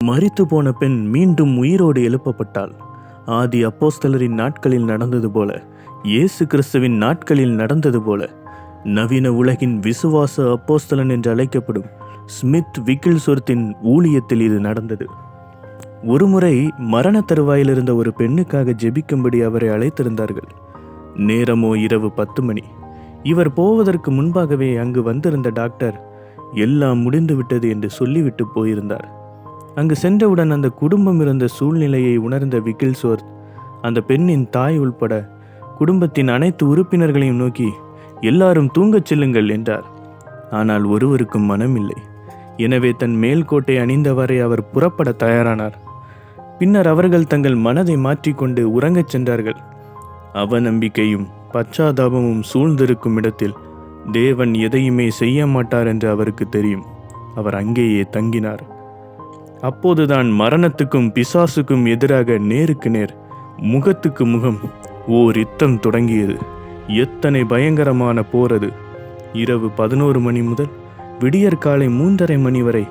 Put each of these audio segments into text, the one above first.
மரித்து போன பெண் மீண்டும் உயிரோடு எழுப்பப்பட்டாள். ஆதி அப்போஸ்தலரின் நாட்களில் நடந்தது போல, இயேசு கிறிஸ்துவின் நாட்களில் நடந்தது போல, நவீன உலகின் விசுவாச அப்போஸ்தலன் என்று அழைக்கப்படும் ஸ்மித் விக்கில்ஸ்வொர்த்தின் ஊழியத்தில் இது நடந்தது. ஒருமுறை மரண தருவாயில் இருந்த ஒரு பெண்ணுக்காக ஜெபிக்கும்படி அவரை அழைத்திருந்தார்கள். நேரமோ இரவு 10 மணி. இவர் போவதற்கு முன்பாகவே அங்கு வந்திருந்த டாக்டர் எல்லாம் முடிந்துவிட்டது என்று சொல்லிவிட்டு போயிருந்தார். அங்கு சென்றவுடன் அந்த குடும்பம் இருந்த சூழ்நிலையை உணர்ந்த விக்கில்ஸ்வொர்த் அந்த பெண்ணின் தாய் உள்பட குடும்பத்தின் அனைத்து உறுப்பினர்களையும் நோக்கி, எல்லாரும் தூங்கச் செல்லுங்கள் என்றார். ஆனால் ஒருவருக்கும் மனமில்லை. எனவே தன் மேல்கோட்டை அணிந்தவரை அவர் புறப்பட தயாரானார். பின்னர் அவர்கள் தங்கள் மனதை மாற்றிக்கொண்டு உறங்கச் சென்றார்கள். அவநம்பிக்கையும் பச்சாதாபமும் சூழ்ந்திருக்கும் இடத்தில் தேவன் எதையுமே செய்ய மாட்டார் என்று அவருக்கு தெரியும். அவர் அங்கேயே தங்கினார். அப்போதுதான் மரணத்துக்கும் பிசாசுக்கும் எதிராக நேருக்கு நேர், முகத்துக்கு முகம் ஓர் யுத்தம் தொடங்கியது. எத்தனை பயங்கரமான போர் அது! இரவு 11 மணி முதல் விடியற்காலை 3:30 மணி வரை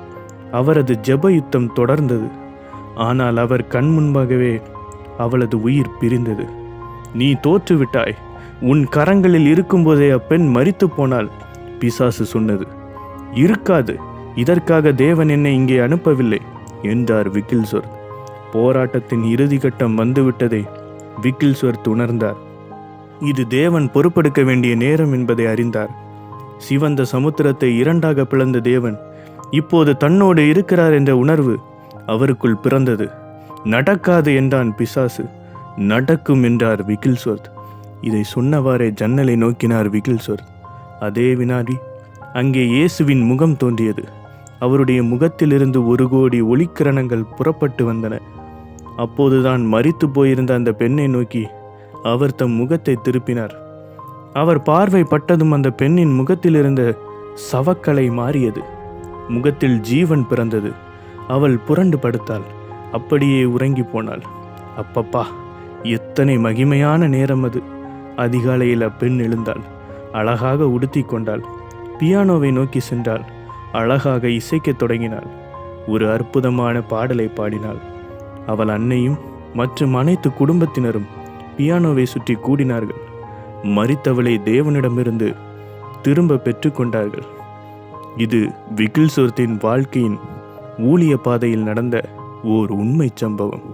அவரது ஜெப யுத்தம் தொடர்ந்தது. ஆனால் அவர் கண் முன்பாகவே அவளது உயிர் பிரிந்தது. நீ தோற்றுவிட்டாய், உன் கரங்களில் இருக்கும்போதே அப்பெண் மரித்து போனால் பிசாசு சொன்னது. இருக்காது, இதற்காக தேவன் என்னை இங்கே அனுப்பவில்லை என்றார் விக்கில்ஸ்வொர்த். போராட்டத்தின் இறுதி கட்டம் வந்துவிட்டதை விக்கில்ஸ்வொர்த் உணர்ந்தார். இது தேவன் பொறுப்பெடுக்க வேண்டிய நேரம் என்பதை அறிந்தார். சிவந்த சமுத்திரத்தை 2ஆக பிளந்த தேவன் இப்போது தன்னோடு இருக்கிறார் என்ற உணர்வு அவருக்குள் பிறந்தது. நடக்காது என்றான் பிசாசு. நடக்கும் என்றார் விக்கில்ஸ்வொர்த். இதை சொன்னவாறே ஜன்னலை நோக்கினார் விக்கில்ஸ்வொர்த். அதே வினாடி அங்கே இயேசுவின் முகம் தோன்றியது. அவருடைய முகத்திலிருந்து 1 கோடி ஒளிக்கிரணங்கள் புறப்பட்டு வந்தன. அப்போதுதான் மரித்து போயிருந்த அந்த பெண்ணை நோக்கி அவர் தம் முகத்தை திருப்பினார். அவர் பார்வை பட்டதும் அந்த பெண்ணின் முகத்தில் இருந்த சவக்கலை மாறியது. முகத்தில் ஜீவன் பிறந்தது. அவள் புரண்டு படுத்தாள். அப்படியே உறங்கி போனாள். அப்பப்பா, எத்தனை மகிமையான நேரம் அது! அதிகாலையில் அப்பெண் எழுந்தாள். அழகாக உடுத்தி கொண்டாள். பியானோவை நோக்கி சென்றாள். அழகாக இசைக்கத் தொடங்கினாள். ஒரு அற்புதமான பாடலை பாடினாள். அவள் அன்னையும் மற்றும் அனைத்து குடும்பத்தினரும் பியானோவை சுற்றி கூடினார்கள். மரித்தவளை தேவனிடமிருந்து திரும்ப பெற்றுக்கொண்டார்கள். இது விக்கில்ஸ்வொர்த்தின் வாழ்க்கையின் ஊழிய பாதையில் நடந்த ஓர் உண்மை சம்பவம்.